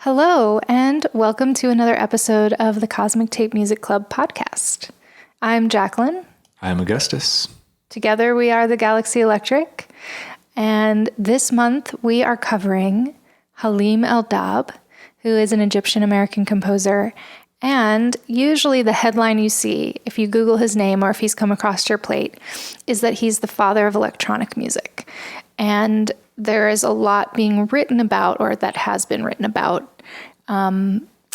Hello, and welcome to another episode of the Cosmic Tape Music Club podcast. I'm Jacqueline. I'm Augustus. Together we are the Galaxy Electric, and this month we are covering Halim El-Dabh, who is an Egyptian-American composer, and usually the headline you see, if you Google his name or if he's come across your plate, is that he's the father of electronic music. And there is a lot being written about, or that has been written about,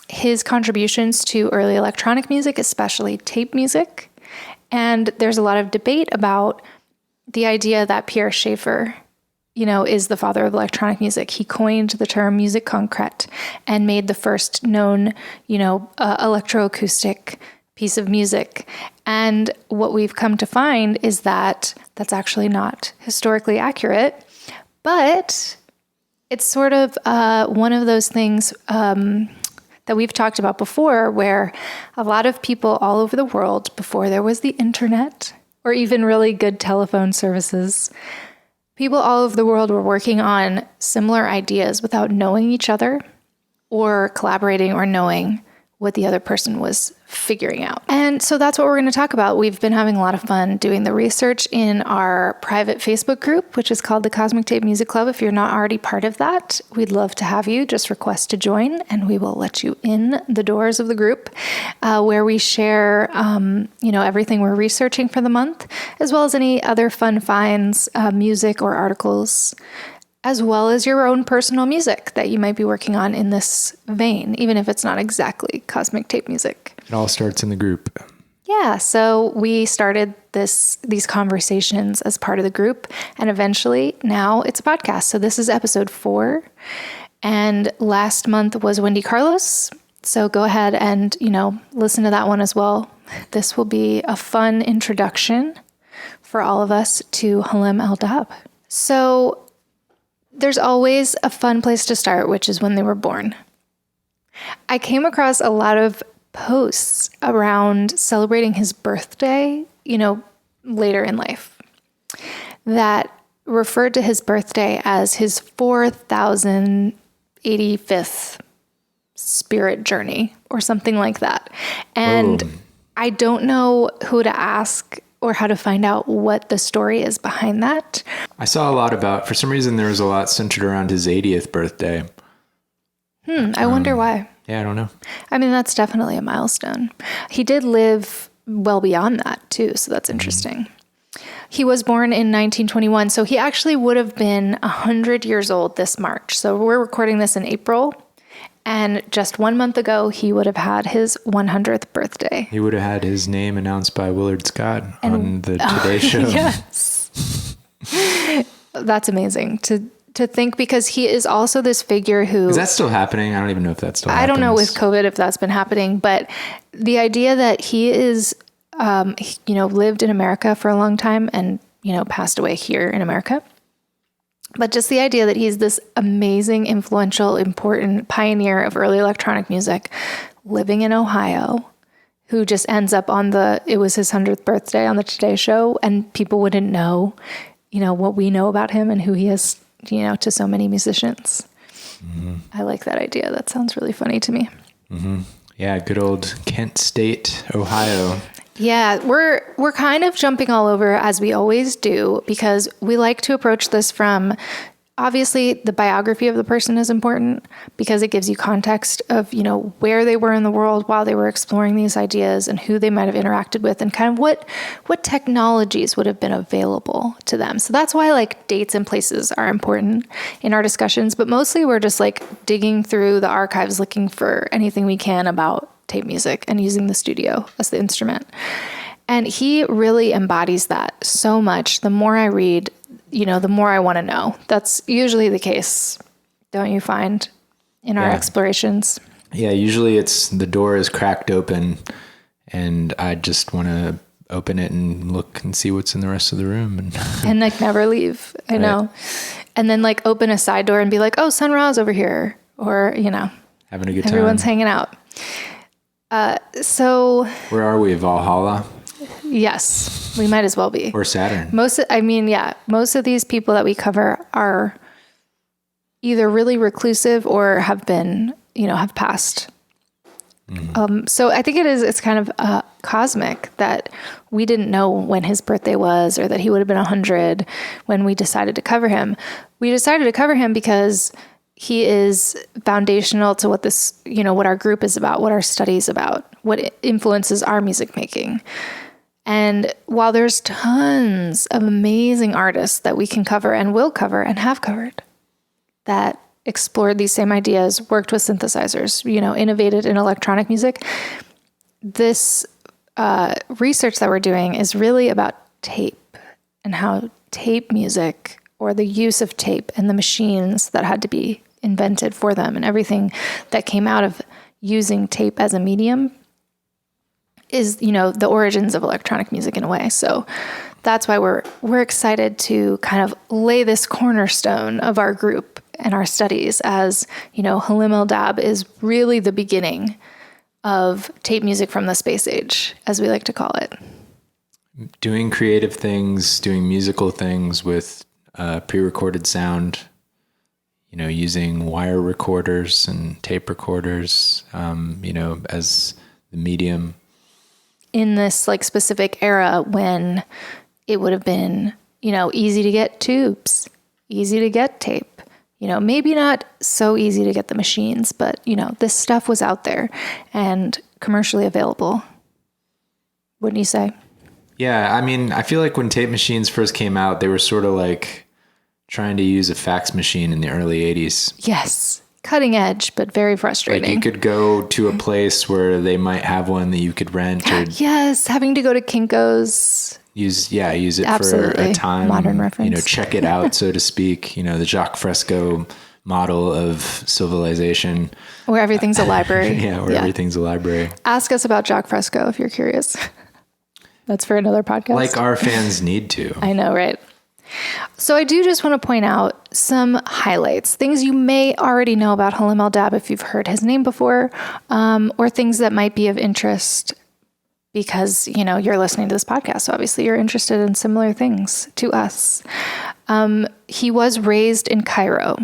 his contributions to early electronic music, especially tape music. And there's a lot of debate about the idea that Pierre Schaeffer, is the father of electronic music. He coined the term musique concrète and made the first known, electroacoustic piece of music. And what we've come to find is that that's actually not historically accurate, but it's sort of one of those things that we've talked about before, where a lot of people all over the world, before there was the internet or even really good telephone services, people all over the world were working on similar ideas without knowing each other or collaborating or knowing what the other person was figuring out. And so that's what we're going to talk about. We've been having a lot of fun doing the research in our private Facebook group, which is called the Cosmic Tape Music Club. If you're not already part of that, we'd love to have you. Just request to join and we will let you in the doors of the group, where we share, everything we're researching for the month, as well as any other fun finds, music or articles, as well as your own personal music that you might be working on in this vein, even if it's not exactly cosmic tape music. It all starts in the group. Yeah, so we started these conversations as part of the group, and eventually now it's a podcast. So this is episode 4, and last month was Wendy Carlos. So go ahead and, listen to that one as well. This will be a fun introduction for all of us to Halim El-Dabh. So there's always a fun place to start, which is when they were born. I came across a lot of posts around celebrating his birthday, later in life, that referred to his birthday as his 4,085th spirit journey or something like that. And I don't know who to ask or how to find out what the story is behind that. I saw a lot for some reason there was a lot centered around his 80th birthday. I wonder why. Yeah, I don't know. I mean, that's definitely a milestone. He did live well beyond that too, so that's interesting. He was born in 1921, so he actually would have been 100 years old this March. So we're recording this in April, and just 1 month ago, he would have had his 100th birthday. He would have had his name announced by Willard Scott on the Today Show. Yes. That's amazing to think, because he is also this figure who... Is that still happening? I don't even know if that's still happening. I don't know with COVID if that's been happening, but the idea that he is, lived in America for a long time and, passed away here in America. But just the idea that he's this amazing, influential, important pioneer of early electronic music living in Ohio, who just ends up it was his 100th birthday on the Today Show, and people wouldn't know, what we know about him and who he is, to so many musicians. Mm-hmm. I like that idea. That sounds really funny to me. Mm-hmm. Yeah, good old Kent State, Ohio. Yeah, we're kind of jumping all over, as we always do, because we like to approach this from, obviously, the biography of the person is important because it gives you context of, where they were in the world while they were exploring these ideas and who they might have interacted with and kind of what technologies would have been available to them. So that's why dates and places are important in our discussions, but mostly we're just digging through the archives looking for anything we can about tape music and using the studio as the instrument. And he really embodies that so much. The more I read, the more I want to know. That's usually the case, don't you find, in our explorations? Yeah, usually it's the door is cracked open and I just want to open it and look and see what's in the rest of the room. And never leave. I know. And then open a side door and be like, oh, Sun Ra's over here. Or, having a good time. Everyone's hanging out. So where are we? Valhalla? Yes, we might as well be. Or Saturn. Most of these people that we cover are either really reclusive or have been have passed. So I think it's kind of cosmic that we didn't know when his birthday was, or that he would have been 100 when we decided to cover him. We decided to cover him because he is foundational to what what our group is about, what our study is about, what influences our music making. And while there's tons of amazing artists that we can cover and will cover and have covered that explored these same ideas, worked with synthesizers, innovated in electronic music, this research that we're doing is really about tape and how tape music, or the use of tape and the machines that had to be invented for them and everything that came out of using tape as a medium, is, the origins of electronic music in a way. So that's why we're excited to kind of lay this cornerstone of our group and our studies, as, Halim El-Dabh is really the beginning of tape music from the space age, as we like to call it. Doing creative things, doing musical things with pre-recorded sound, using wire recorders and tape recorders, as the medium. In this specific era when it would have been, easy to get tubes, easy to get tape, maybe not so easy to get the machines, but, this stuff was out there and commercially available. Wouldn't you say? Yeah. I mean, I feel like when tape machines first came out, they were sort of like trying to use a fax machine in the early 80s. Yes. Cutting edge, but very frustrating. Like, you could go to a place where they might have one that you could rent, or yes, having to go to Kinko's. Use it Absolutely. For a time. Modern reference. Check it out, so to speak. The Jacques Fresco model of civilization. Where everything's a library. Everything's a library. Ask us about Jacques Fresco if you're curious. That's for another podcast. Like our fans need to. I know, right? So I do just want to point out some highlights, things you may already know about Halim El-Dabh if you've heard his name before, or things that might be of interest because, you're listening to this podcast. So obviously you're interested in similar things to us. He was raised in Cairo,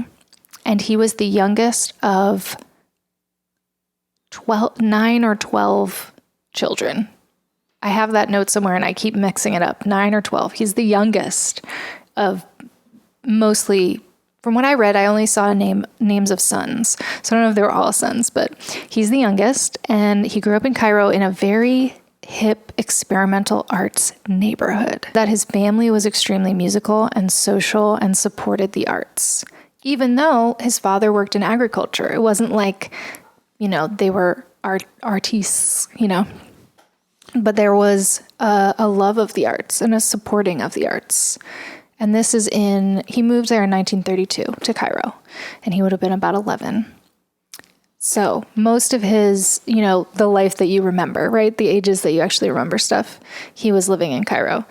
and he was the youngest of 9 or 12 children. I have that note somewhere and I keep mixing it up. 9 or 12. He's the youngest of mostly, from what I read, I only saw names of sons. So I don't know if they were all sons, but he's the youngest, and he grew up in Cairo in a very hip experimental arts neighborhood. That his family was extremely musical and social and supported the arts. Even though his father worked in agriculture, it wasn't like, they were artistes, But there was a love of the arts and a supporting of the arts. And he moved there in 1932 to Cairo, and he would have been about 11. So most of his, the life that you remember, right? The ages that you actually remember stuff, he was living in Cairo.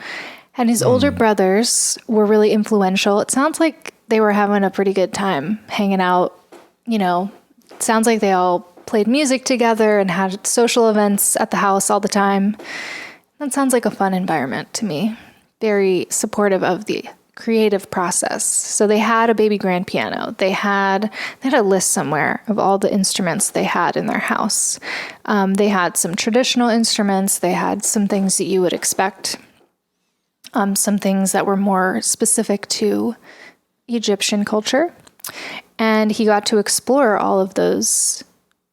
And his older brothers were really influential. It sounds like they were having a pretty good time hanging out. It sounds like they all played music together and had social events at the house all the time. That sounds like a fun environment to me. Very supportive of the creative process. So they had a baby grand piano. They had a list somewhere of all the instruments they had in their house. They had some traditional instruments. They had some things that you would expect. Some things that were more specific to Egyptian culture. And he got to explore all of those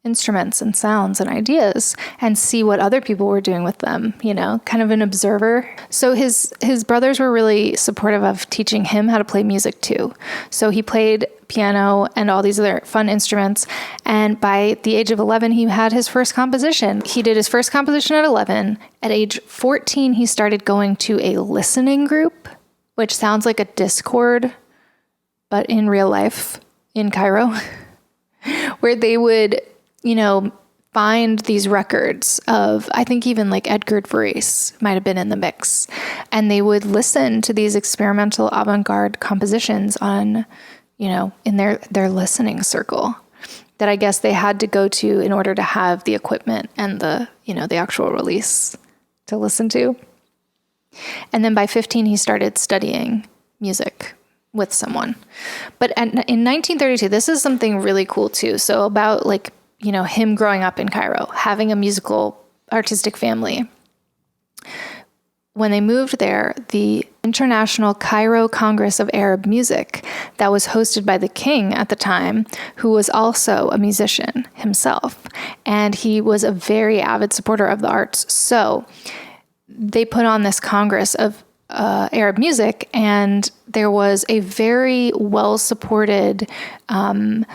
instruments and sounds and ideas and see what other people were doing with them, kind of an observer. So his brothers were really supportive of teaching him how to play music too. So he played piano and all these other fun instruments. And by the age of 11, he had his first composition. He did his first composition at 11. At age 14, he started going to a listening group, which sounds like a Discord, but in real life in Cairo, where they would find these records of, I think even like Edgar Varese might have been in the mix. And they would listen to these experimental avant-garde compositions on, in their listening circle that I guess they had to go to in order to have the equipment and the actual release to listen to. And then by 15, he started studying music with someone. But in 1932, this is something really cool too. So about like, him growing up in Cairo, having a musical artistic family. When they moved there, the International Cairo Congress of Arab Music that was hosted by the king at the time, who was also a musician himself, and he was a very avid supporter of the arts. So they put on this Congress of Arab music, and there was a very well-supported, from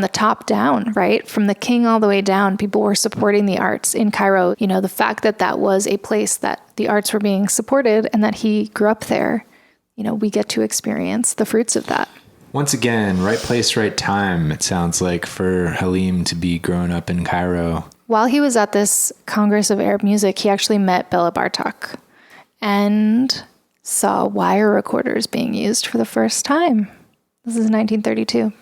the top down, right? From the king all the way down, people were supporting the arts in Cairo. The fact that that was a place that the arts were being supported and that he grew up there, we get to experience the fruits of that. Once again, right place, right time, it sounds like, for Halim to be growing up in Cairo. While he was at this Congress of Arab Music, he actually met Bela Bartok and saw wire recorders being used for the first time. This is 1932.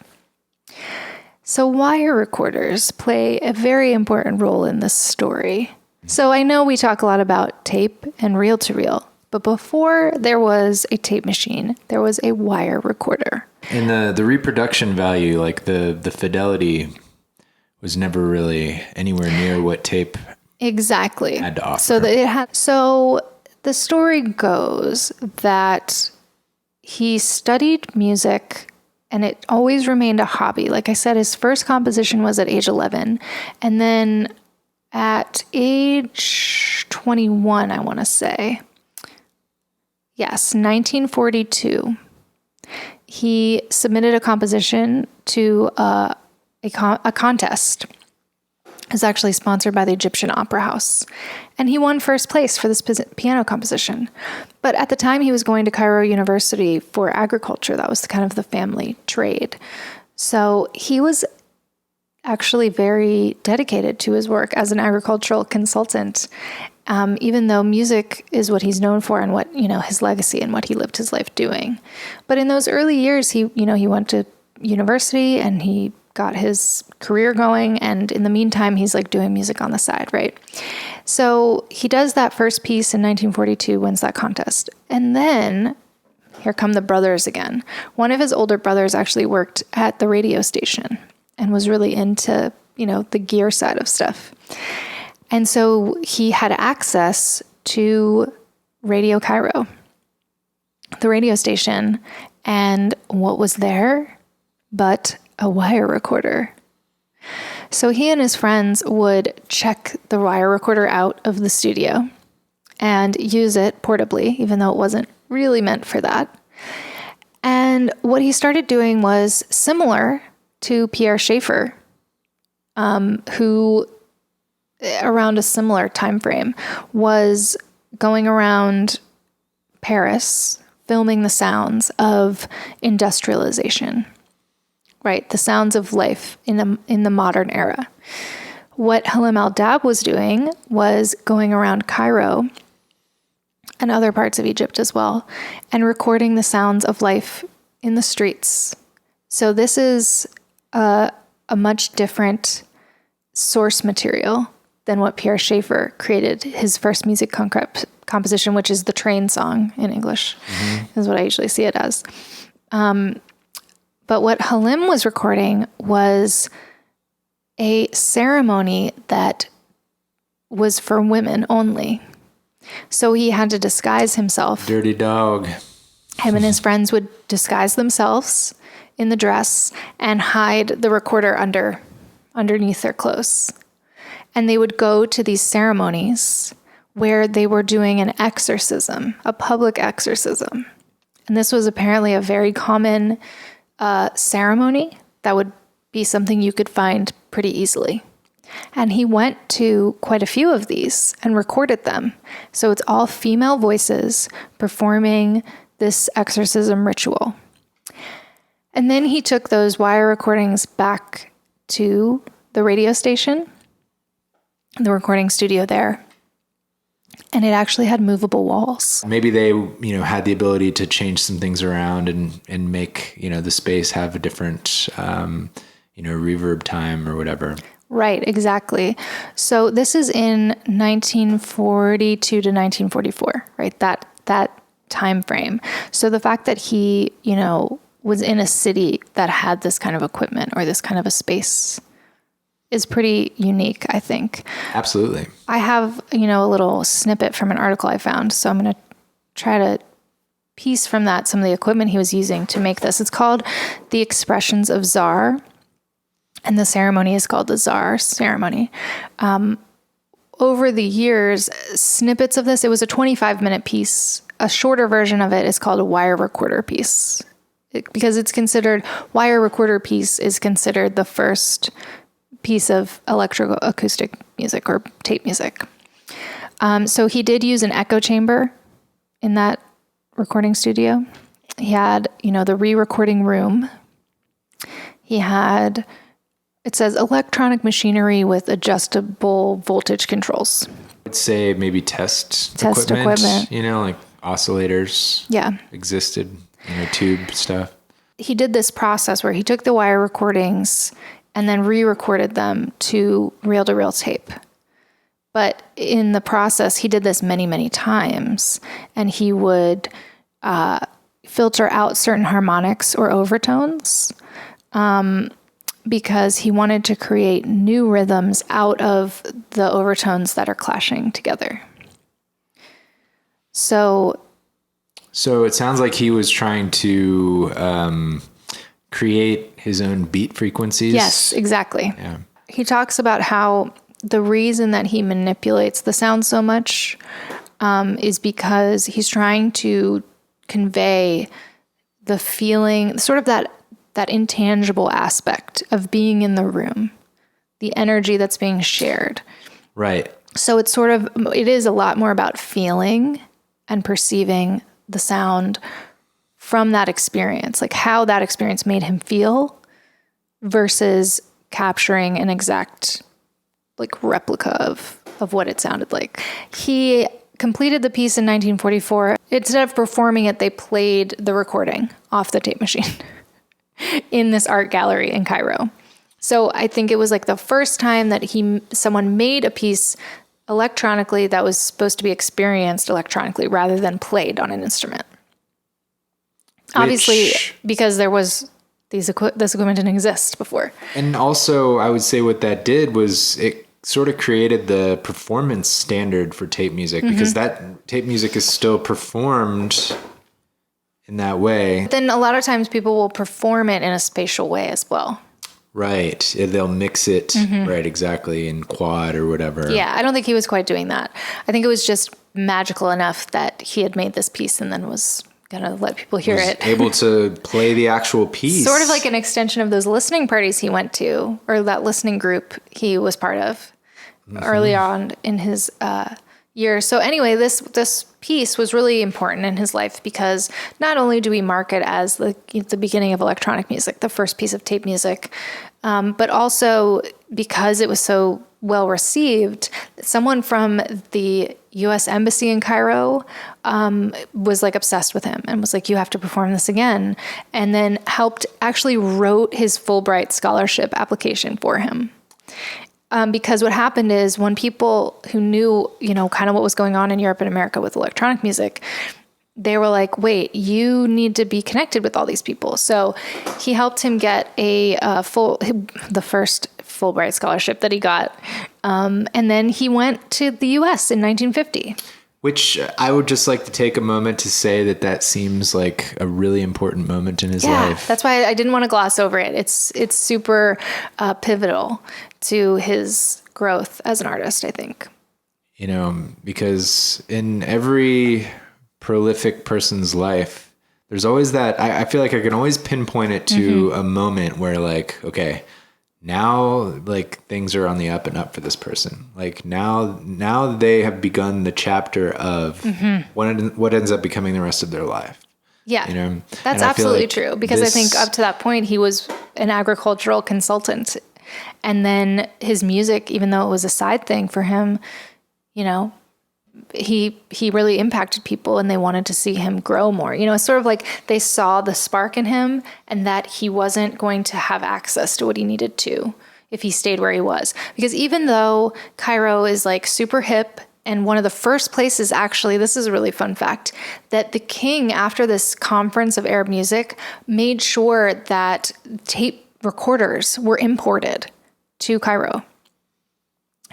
So wire recorders play a very important role in this story. So I know we talk a lot about tape and reel-to-reel, but before there was a tape machine, there was a wire recorder. And the reproduction value, like the fidelity, was never really anywhere near what tape exactly had to offer. So the story goes that he studied music, and it always remained a hobby. Like I said, his first composition was at age 11. And then at age 21, I want to say, yes, 1942, he submitted a composition to a contest. It was actually sponsored by the Egyptian Opera House. And he won first place for this piano composition. But at the time, he was going to Cairo University for agriculture. That was kind of the family trade. So he was actually very dedicated to his work as an agricultural consultant, even though music is what he's known for and what, his legacy and what he lived his life doing. But in those early years, he went to university and he got his career going. And in the meantime, he's like doing music on the side, right? So he does that first piece in 1942, wins that contest. And then here come the brothers again. One of his older brothers actually worked at the radio station and was really into, the gear side of stuff. And so he had access to Radio Cairo, the radio station, and what was there but a wire recorder. So he and his friends would check the wire recorder out of the studio and use it portably, even though it wasn't really meant for that. And what he started doing was similar to Pierre Schaeffer, who around a similar time frame was going around Paris filming the sounds of industrialization. Right, the sounds of life in the modern era. What Halim El-Dabh was doing was going around Cairo and other parts of Egypt as well, and recording the sounds of life in the streets. So this is a much different source material than what Pierre Schaeffer created, his first music composition, which is the train song in English, is what I usually see it as. But what Halim was recording was a ceremony that was for women only. So he had to disguise himself. Dirty dog. Him and his friends would disguise themselves in the dress and hide the recorder underneath their clothes. And they would go to these ceremonies where they were doing an exorcism, a public exorcism. And this was apparently a very common ceremony that would be something you could find pretty easily. And he went to quite a few of these and recorded them. So it's all female voices performing this exorcism ritual. And then he took those wire recordings back to the radio station, the recording studio there. And it actually had movable walls. Maybe they, had the ability to change some things around and make, the space have a different, reverb time or whatever. Right, exactly. So this is in 1942 to 1944, right? That time frame. So the fact that he, was in a city that had this kind of equipment or this kind of a space is pretty unique, I think. Absolutely. I have, a little snippet from an article I found. So I'm going to try to piece from that some of the equipment he was using to make this. It's called The Expressions of Czar, and the ceremony is called the Czar ceremony. Over the years, snippets of this, it was a 25-minute piece. A shorter version of it is called a wire recorder piece, because it's considered, wire recorder piece is considered the first piece of electroacoustic music or tape music. So he did use an echo chamber in that recording studio. He had, the re-recording room. He had, it says, electronic machinery with adjustable voltage controls. I'd say maybe test equipment. Like oscillators. Yeah. Existed, tube stuff. He did this process where he took the wire recordings and then re-recorded them to reel-to-reel tape. But in the process, he did this many, many times, and he would filter out certain harmonics or overtones because he wanted to create new rhythms out of the overtones that are clashing together. So it sounds like he was trying to create his own beat frequencies. Yes, exactly. Yeah. He talks about how the reason that he manipulates the sound so much is because he's trying to convey the feeling, sort of that intangible aspect of being in the room, the energy that's being shared. Right. So it is a lot more about feeling and perceiving the sound from that experience, like how that experience made him feel versus capturing an exact replica of what it sounded like. He completed the piece in 1944. Instead of performing it, they played the recording off the tape machine in this art gallery in Cairo. So I think it was the first time that someone made a piece electronically that was supposed to be experienced electronically rather than played on an instrument. Obviously, because there was this equipment didn't exist before. And also, I would say what that did was it sort of created the performance standard for tape music, because that tape music is still performed in that way. Then a lot of times people will perform it in a spatial way as well. Right. They'll mix it, right, exactly, in quad or whatever. Yeah, I don't think he was quite doing that. I think it was just magical enough that he had made this piece and then was going to let people hear it. Able to play the actual piece. Sort of like an extension of those listening parties he went to, or that listening group he was part of early on in his years. So anyway, this piece was really important in his life because not only do we mark it as the beginning of electronic music, the first piece of tape music, but also because it was so well received, someone from the U.S. Embassy in Cairo was obsessed with him and was like, you have to perform this again. And then actually wrote his Fulbright scholarship application for him. Because what happened is when people who knew, kind of what was going on in Europe and America with electronic music, they were like, wait, you need to be connected with all these people. So he helped him get the first Fulbright scholarship that he got. And then he went to the U.S. in 1950. Which I would just like to take a moment to say that seems like a really important moment in his life. That's why I didn't want to gloss over it. It's super pivotal to his growth as an artist, I think. Because in every prolific person's life, there's always that, I feel like I can always pinpoint it to a moment where okay, now things are on the up and up for this person. Now they have begun the chapter of what ends up becoming the rest of their life. Yeah, that's absolutely true. Because I think up to that point he was an agricultural consultant, and then his music, even though it was a side thing for him, he really impacted people and they wanted to see him grow more. It's sort of like they saw the spark in him and that he wasn't going to have access to what he needed to if he stayed where he was. Because even though Cairo is super hip And one of the first places, actually, this is a really fun fact, that the king, after this conference of Arab music, made sure that tape recorders were imported to Cairo.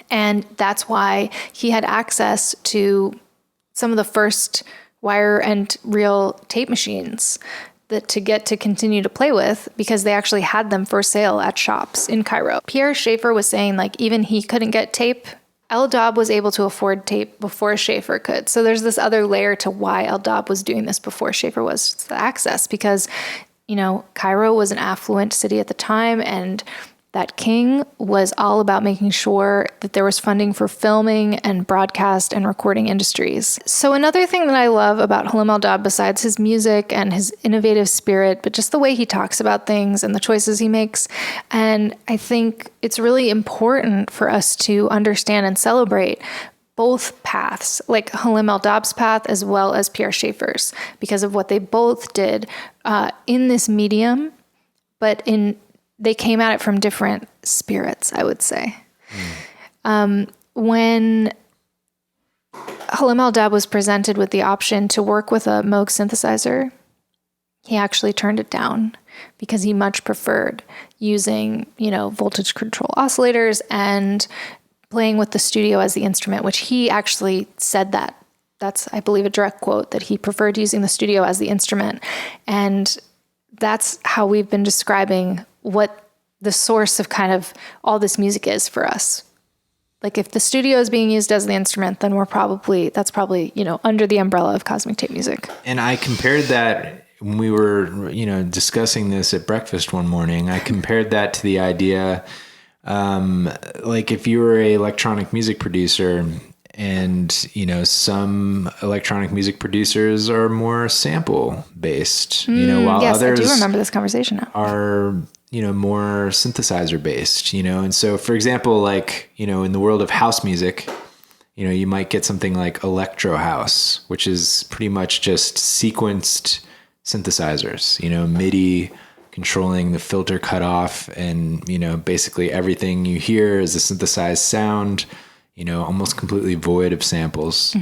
And that's why he had access to some of the first wire and reel tape machines that to get to continue to play with, because they actually had them for sale at shops in Cairo. Pierre Schaeffer was saying, like, even he couldn't get tape. El-Dabh was able to afford tape before Schaeffer could. So there's this other layer to why El-Dabh was doing this before Schaeffer was the access, because, you know, Cairo was an affluent city at the time, and that king was all about making sure that there was funding for filming and broadcast and recording industries. So another thing that I love about Halim El-Dabh, besides his music and his innovative spirit, but just the way he talks about things and the choices he makes. And I think it's really important for us to understand and celebrate both paths, like Halim El-Dabh's path as well as Pierre Schaeffer's, because of what they both did in this medium, but they came at it from different spirits, I would say. When Halim El-Dabh was presented with the option to work with a Moog synthesizer, he actually turned it down because he much preferred using, you know, voltage control oscillators and playing with the studio as the instrument, which he actually said that. That's, I believe, a direct quote, that he preferred using the studio as the instrument. And that's how we've been describing what the source of kind of all this music is for us. Like, if the studio is being used as the instrument, then that's probably, you know, under the umbrella of cosmic tape music. And I compared that when we were, you know, discussing this at breakfast one morning. I compared that to the idea, like, if you were a electronic music producer, and, you know, some electronic music producers are more sample based, you know, while others, I do remember this conversation now, are, you know, more synthesizer based, you know. And so, for example, like, you know, in the world of house music, you know, you might get something like electro house, which is pretty much just sequenced synthesizers, you know, MIDI controlling the filter cutoff, and, you know, basically everything you hear is a synthesized sound, you know, almost completely void of samples,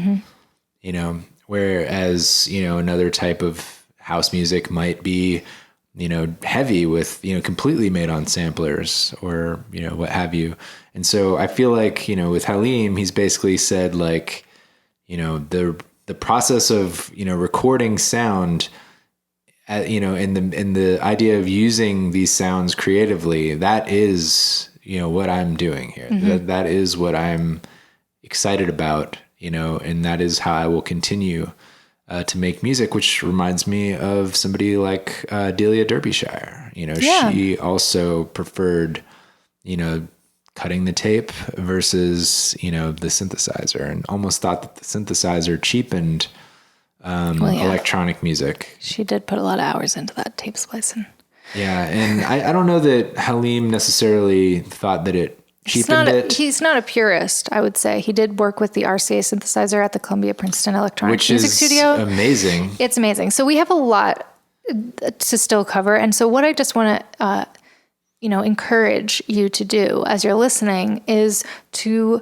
you know, whereas, you know, another type of house music might be, you know, heavy with, you know, completely made on samplers or, you know, what have you. And so I feel like, you know, with Halim, he's basically said, like, you know, the process of, you know, recording sound, you know, in the idea of using these sounds creatively, that is, you know, what I'm doing here. That is what I'm excited about, you know, and that is how I will continue to make music, which reminds me of somebody like Delia Derbyshire. You know, she also preferred, you know, cutting the tape versus, you know, the synthesizer, and almost thought that the synthesizer cheapened electronic music. She did put a lot of hours into that tape splicing. Yeah, and I don't know that Halim necessarily thought that it cheapened it. He's not a purist, I would say. He did work with the RCA synthesizer at the Columbia Princeton Electronic Music Studio. Which is amazing. It's amazing. So we have a lot to still cover. And so what I just want to, you know, encourage you to do as you're listening is to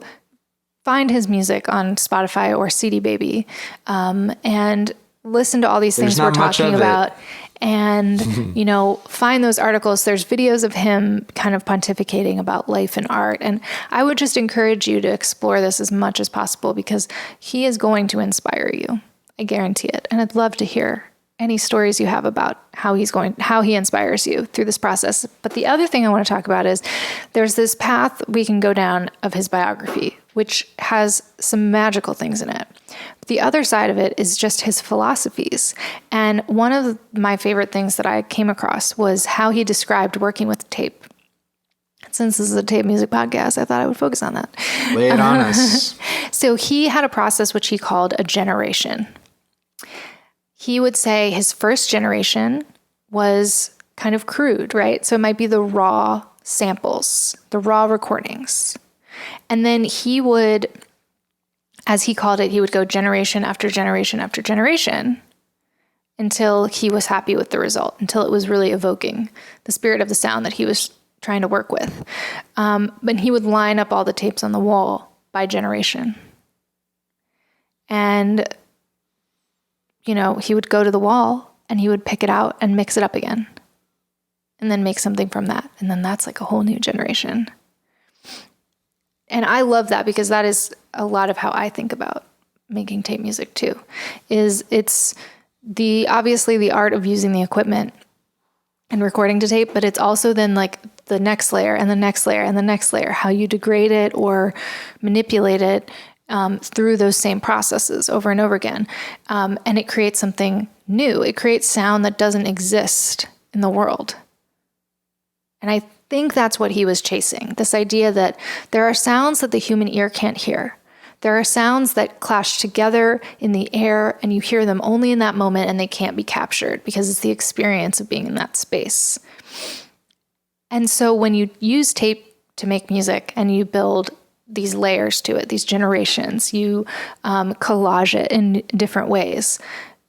find his music on Spotify or CD Baby, and listen to all these things we're talking about. And, you know, find those articles. There's videos of him kind of pontificating about life and art. And I would just encourage you to explore this as much as possible, because he is going to inspire you. I guarantee it. And I'd love to hear any stories you have about how he inspires you through this process. But the other thing I want to talk about is there's this path we can go down of his biography, which has some magical things in it. But the other side of it is just his philosophies. And one of my favorite things that I came across was how he described working with tape. Since this is a tape music podcast, I thought I would focus on that. Lay it on us. So he had a process which he called a generation. He would say his first generation was kind of crude, right? So it might be the raw samples, the raw recordings. And then he would, as he called it, he would go generation after generation after generation until he was happy with the result, until it was really evoking the spirit of the sound that he was trying to work with. But he would line up all the tapes on the wall by generation. And, he would go to the wall and he would pick it out and mix it up again and then make something from that. And then that's like a whole new generation. And I love that because that is a lot of how I think about making tape music too, is it's obviously the art of using the equipment and recording to tape, but it's also then like the next layer and the next layer and the next layer, how you degrade it or manipulate it through those same processes over and over again. And it creates something new. It creates sound that doesn't exist in the world. And I think that's what he was chasing, this idea that there are sounds that the human ear can't hear. There are sounds that clash together in the air and you hear them only in that moment and they can't be captured because it's the experience of being in that space. And so when you use tape to make music and you build these layers to it, these generations, you collage it in different ways,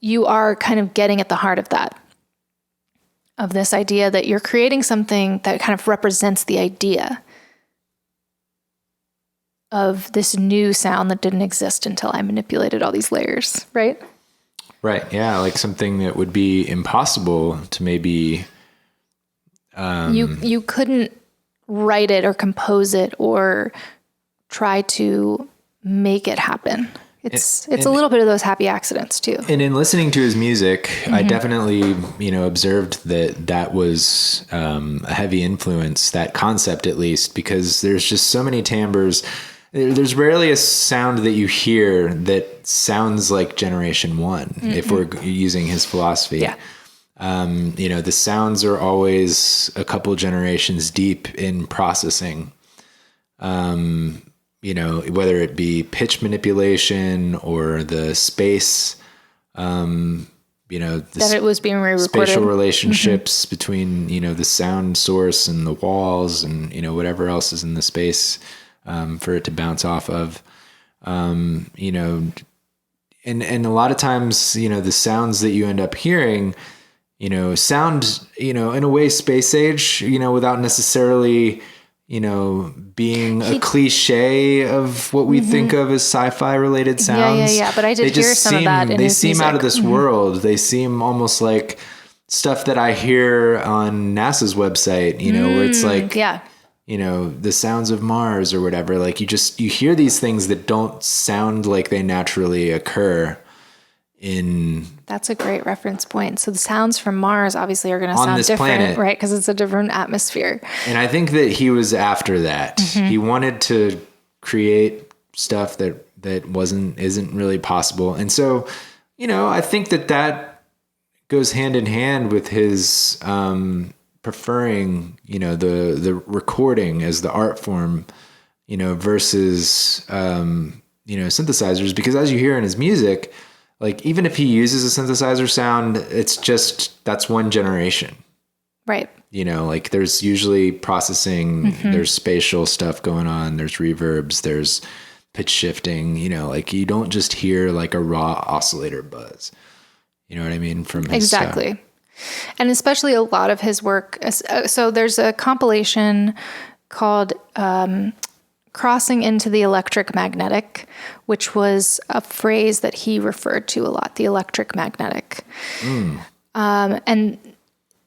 you are kind of getting at the heart of that, of this idea that you're creating something that kind of represents the idea of this new sound that didn't exist until I manipulated all these layers, right? Right. Yeah. Like something that would be impossible to maybe... You couldn't write it or compose it or try to make it happen. It's a little bit of those happy accidents too. And in listening to his music, I definitely, observed that was a heavy influence, that concept at least, because there's just so many timbres. There's rarely a sound that you hear that sounds like Generation One, if we're using his philosophy. Yeah. The sounds are always a couple generations deep in processing. Whether it be pitch manipulation or the space, that it was being re-recorded. Spatial relationships between, the sound source and the walls and, whatever else is in the space, for it to bounce off of, and a lot of times, the sounds that you end up hearing, sound, in a way space age, without necessarily, being a cliche of what we think of as sci-fi related sounds. Yeah. But I did hear some of that in They his seem music. out of this world. They seem almost like stuff that I hear on NASA's website, where it's like, the sounds of Mars or whatever. Like you hear these things that don't sound like they naturally occur in... That's a great reference point. So the sounds from Mars obviously are going to sound different, planet. Right? Because it's a different atmosphere. And I think that he was after that. He wanted to create stuff that isn't really possible. And so, I think that goes hand in hand with his preferring, the recording as the art form, versus synthesizers, because as you hear in his music, like, even if he uses a synthesizer sound, it's just, that's one generation. Right. Like there's usually processing, there's spatial stuff going on, there's reverbs, there's pitch shifting, like you don't just hear like a raw oscillator buzz. You know what I mean? From his Exactly. And especially a lot of his work. So there's a compilation called Crossing into the Electric Magnetic, which was a phrase that he referred to a lot, the electric magnetic. And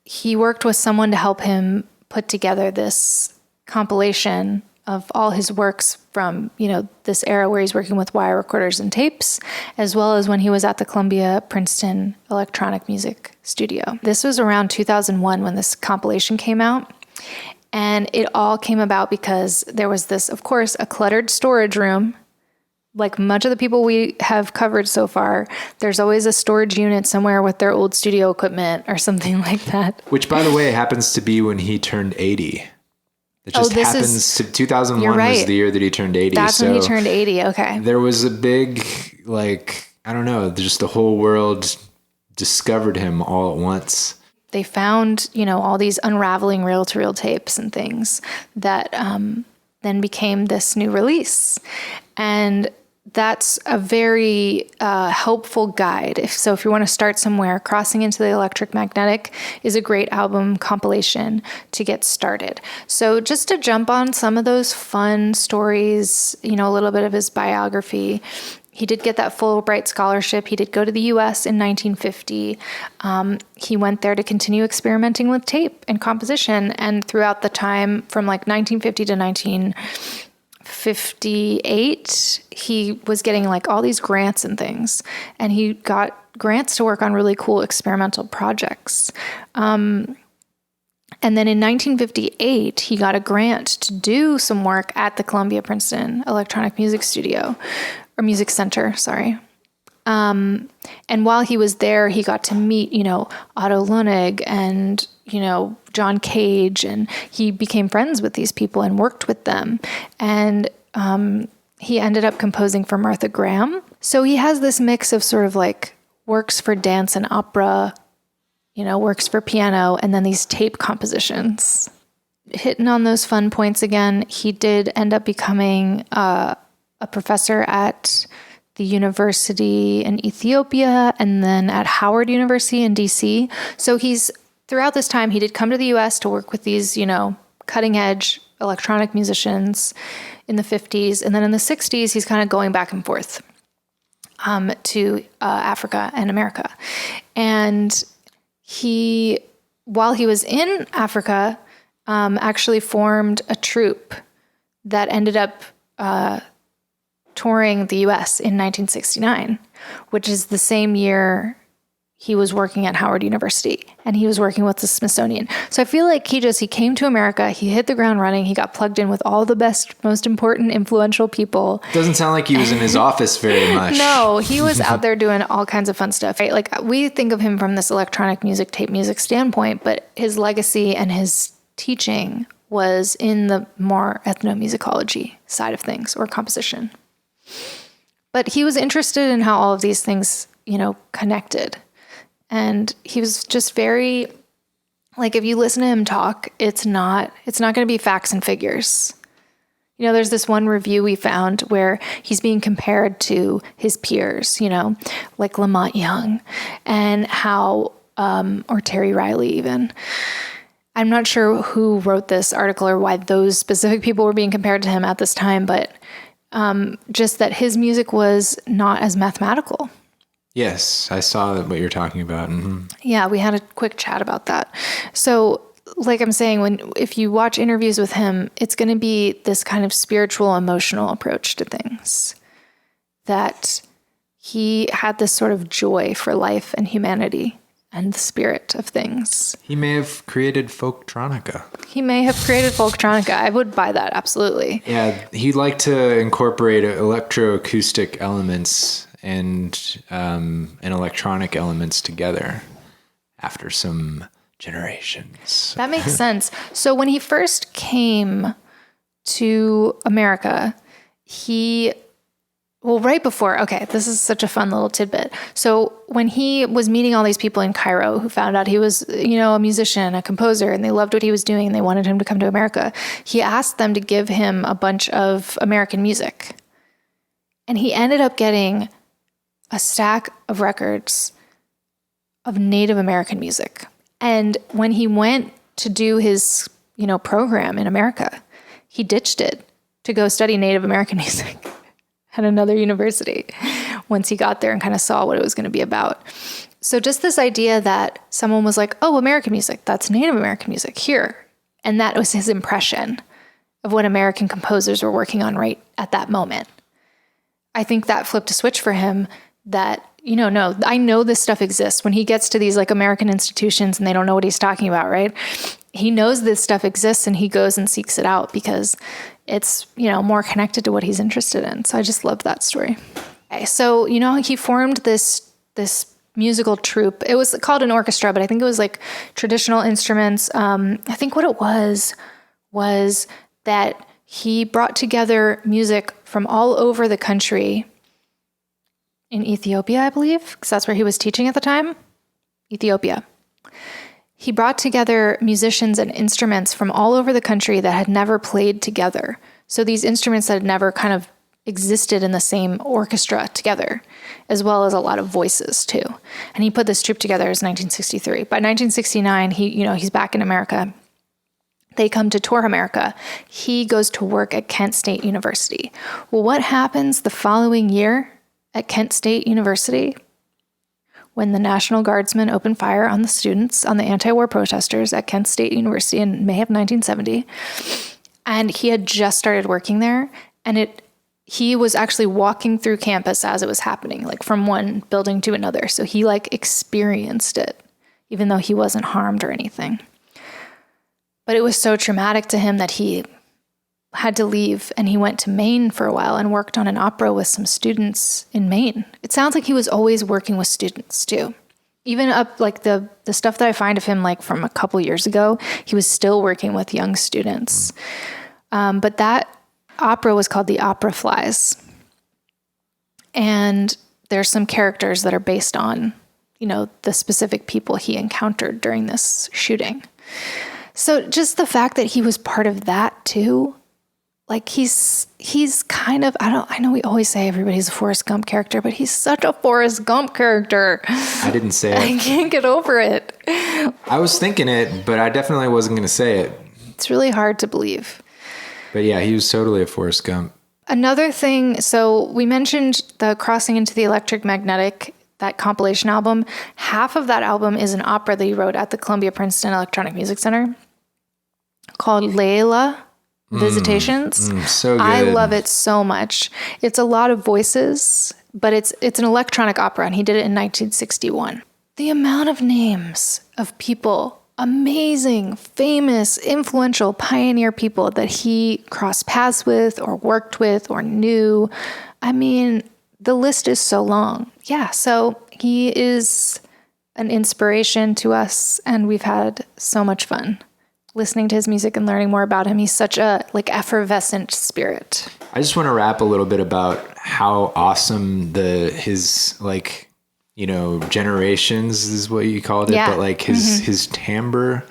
he worked with someone to help him put together this compilation of all his works from, this era where he's working with wire recorders and tapes, as well as when he was at the Columbia Princeton Electronic Music Studio. This was around 2001 when this compilation came out. And it all came about because there was this, of course, a cluttered storage room. Like much of the people we have covered so far, there's always a storage unit somewhere with their old studio equipment or something like that. Which, by the way, happens to be when he turned 80. It just happens to 2001 was the year that he turned 80. That's when he turned 80. Okay. There was a big, just the whole world discovered him all at once. They found, all these unraveling reel-to-reel tapes and things that then became this new release. And that's a very helpful guide. If you want to start somewhere, Crossing into the Electric Magnetic is a great album compilation to get started. So just to jump on some of those fun stories, a little bit of his biography, He did get that Fulbright scholarship. He did go to the U.S. in 1950. He went there to continue experimenting with tape and composition. And throughout the time from like 1950 to 1958, he was getting like all these grants and things. And he got grants to work on really cool experimental projects. And then in 1958, he got a grant to do some work at the Columbia Princeton Electronic Music Studio, or Music Center, sorry. And while he was there, he got to meet, Otto Luenig and, John Cage, and he became friends with these people and worked with them. And he ended up composing for Martha Graham. So he has this mix of sort of like works for dance and opera, works for piano, and then these tape compositions. Hitting on those fun points again, he did end up becoming a professor at the university in Ethiopia and then at Howard University in DC. So throughout this time, he did come to the US to work with these, cutting edge electronic musicians in the 50s. And then in the 60s, he's kind of going back and forth to Africa and America. And while he was in Africa, actually formed a troupe that ended up touring the U.S. in 1969, which is the same year he was working at Howard University, and he was working with the Smithsonian. So I feel like he came to America, he hit the ground running, he got plugged in with all the best, most important, influential people. Doesn't sound like he was in his office very much. No, he was out there doing all kinds of fun stuff. Right? Like we think of him from this electronic music, tape music standpoint, but his legacy and his teaching was in the more ethnomusicology side of things, or composition. But he was interested in how all of these things, connected. And he was just very, like, if you listen to him talk, it's not going to be facts and figures. There's this one review we found where he's being compared to his peers, like Lamont Young and how, or Terry Riley even. I'm not sure who wrote this article or why those specific people were being compared to him at this time, but just that his music was not as mathematical. Yes, I saw what you're talking about. Mm-hmm. Yeah, we had a quick chat about that. So, like I'm saying, if you watch interviews with him, it's going to be this kind of spiritual, emotional approach to things. That he had this sort of joy for life and humanity and the spirit of things. He may have created folktronica. I would buy that, absolutely. Yeah, he liked to incorporate electroacoustic elements and electronic elements together after some generations. That makes sense. So when he first came to America, this is such a fun little tidbit. So when he was meeting all these people in Cairo who found out he was, a musician, a composer, and they loved what he was doing and they wanted him to come to America, he asked them to give him a bunch of American music. And he ended up getting a stack of records of Native American music. And when he went to do his, program in America, he ditched it to go study Native American music at another university once he got there and kind of saw what it was going to be about. So just this idea that someone was like, oh, American music, that's Native American music here. And that was his impression of what American composers were working on right at that moment. I think that flipped a switch for him that, no, I know this stuff exists. When he gets to these like American institutions and they don't know what he's talking about, right? He knows this stuff exists and he goes and seeks it out because it's, more connected to what he's interested in. So I just love that story. Okay, so, he formed this musical troupe. It was called an orchestra, but I think it was like traditional instruments. I think what it was that he brought together music from all over the country in Ethiopia, I believe, because that's where he was teaching at the time. Ethiopia. He brought together musicians and instruments from all over the country that had never played together. So these instruments that had never kind of existed in the same orchestra together, as well as a lot of voices too. And he put this troupe together in 1963. By 1969, he's back in America. They come to tour America. He goes to work at Kent State University. Well, what happens the following year at Kent State University when the National Guardsmen opened fire on the students, on the anti-war protesters at Kent State University in May of 1970. And he had just started working there, and he was actually walking through campus as it was happening, like from one building to another. So he like experienced it, even though he wasn't harmed or anything. But it was so traumatic to him that he had to leave, and he went to Maine for a while and worked on an opera with some students in Maine. It sounds like he was always working with students too. Even up like the stuff that I find of him like from a couple years ago, he was still working with young students. But that opera was called The Opera Flies. And there's some characters that are based on, the specific people he encountered during this shooting. So just the fact that he was part of that too, like he's kind of, I know we always say everybody's a Forrest Gump character, but he's such a Forrest Gump character. I didn't say it. I can't get over it. I was thinking it, but I definitely wasn't going to say it. It's really hard to believe. But yeah, he was totally a Forrest Gump. Another thing, so we mentioned the Crossing into the Electric Magnetic, that compilation album. Half of that album is an opera that he wrote at the Columbia Princeton Electronic Music Center called Layla Visitations. So good. I love it so much. It's a lot of voices, but it's an electronic opera, and he did it in 1961. The amount of names of people, amazing, famous, influential, pioneer people that he crossed paths with or worked with or knew. I mean, the list is so long. Yeah, so he is an inspiration to us, and we've had so much fun listening to his music and learning more about him. He's such a effervescent spirit. I just want to rap a little bit about how awesome his generations is what you called it, but his timbre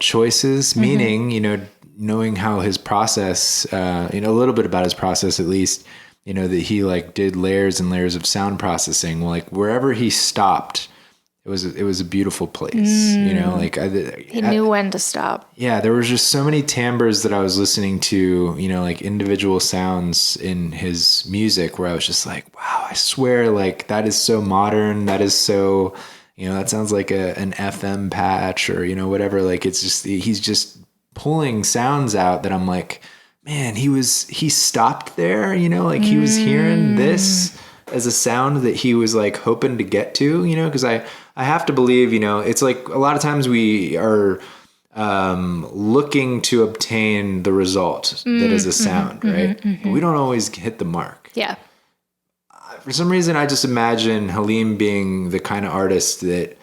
choices, meaning, knowing how his process, a little bit about his process at least, that he did layers and layers of sound processing. Wherever he stopped, it was a beautiful place, he knew when to stop. Yeah, there was just so many timbres that I was listening to, individual sounds in his music where I was just like, wow, I swear, that is so modern. That is so, that sounds like an FM patch or, whatever. It's just, he's just pulling sounds out that I'm like, man, he stopped there, he was hearing this as a sound that he was hoping to get to, because I have to believe, it's a lot of times we are looking to obtain the result that is a sound, right? But we don't always hit the mark. Yeah. For some reason, I just imagine Halim being the kind of artist that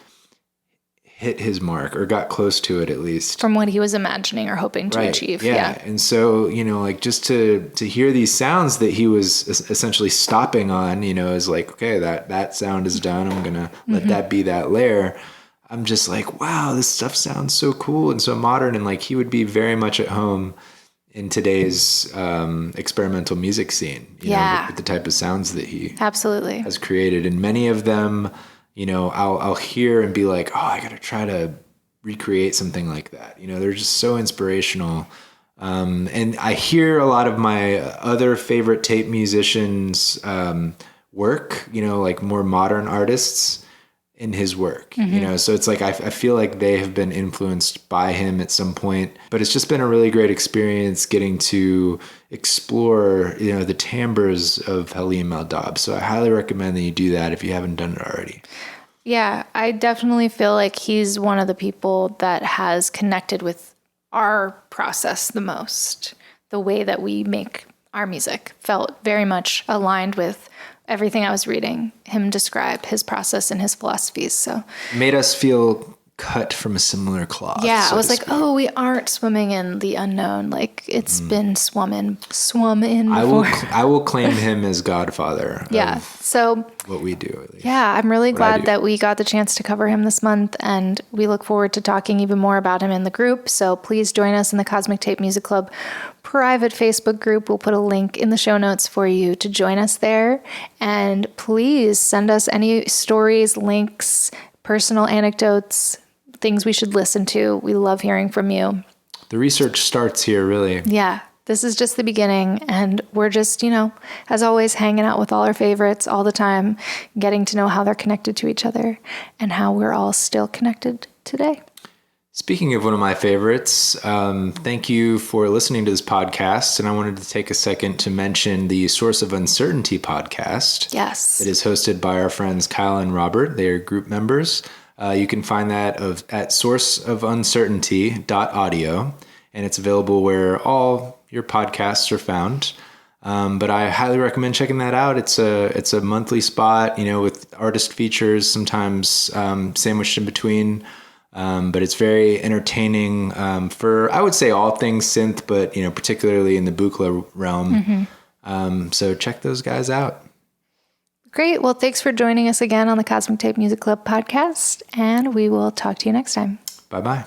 hit his mark or got close to it, at least from what he was imagining or hoping to achieve. Yeah. And so, just to hear these sounds that he was essentially stopping on, is okay, that sound is done. I'm going to let that be that layer. I'm just like, wow, this stuff sounds so cool and so modern. And he would be very much at home in today's experimental music scene, with the type of sounds that he absolutely has created. And many of them, I'll hear and be like, oh, I got to try to recreate something like that. They're just so inspirational. And I hear a lot of my other favorite tape musicians work, more modern artists in his work, so it's I feel like they have been influenced by him at some point, but it's just been a really great experience getting to explore, the timbres of Halim El-Dabh. So I highly recommend that you do that if you haven't done it already. Yeah, I definitely feel like he's one of the people that has connected with our process the most. The way that we make our music felt very much aligned with everything I was reading him describe his process and his philosophies. So made us feel cut from a similar cloth. Yeah, so I was like, oh, we aren't swimming in the unknown. It's been swum in before. I will claim him as Godfather. Yeah. So what we do, at least. Yeah, I'm really glad that we got the chance to cover him this month, and we look forward to talking even more about him in the group. So please join us in the Cosmic Tape Music Club private Facebook group. We'll put a link in the show notes for you to join us there. And please send us any stories, links, personal anecdotes, things we should listen to. We love hearing from you. The research starts here, really. Yeah. This is just the beginning, and we're just, as always, hanging out with all our favorites all the time, getting to know how they're connected to each other and how we're all still connected today. Speaking of one of my favorites, thank you for listening to this podcast. And I wanted to take a second to mention the Source of Uncertainty podcast. Yes. It is hosted by our friends Kyle and Robert. They are group members. You can find that at sourceofuncertainty.audio, and it's available where all your podcasts are found. But I highly recommend checking that out. It's a monthly spot, with artist features, sometimes sandwiched in between. But it's very entertaining for, I would say, all things synth, but particularly in the Buchla realm. Mm-hmm. So check those guys out. Great. Well, thanks for joining us again on the Cosmic Tape Music Club podcast, and we will talk to you next time. Bye-bye.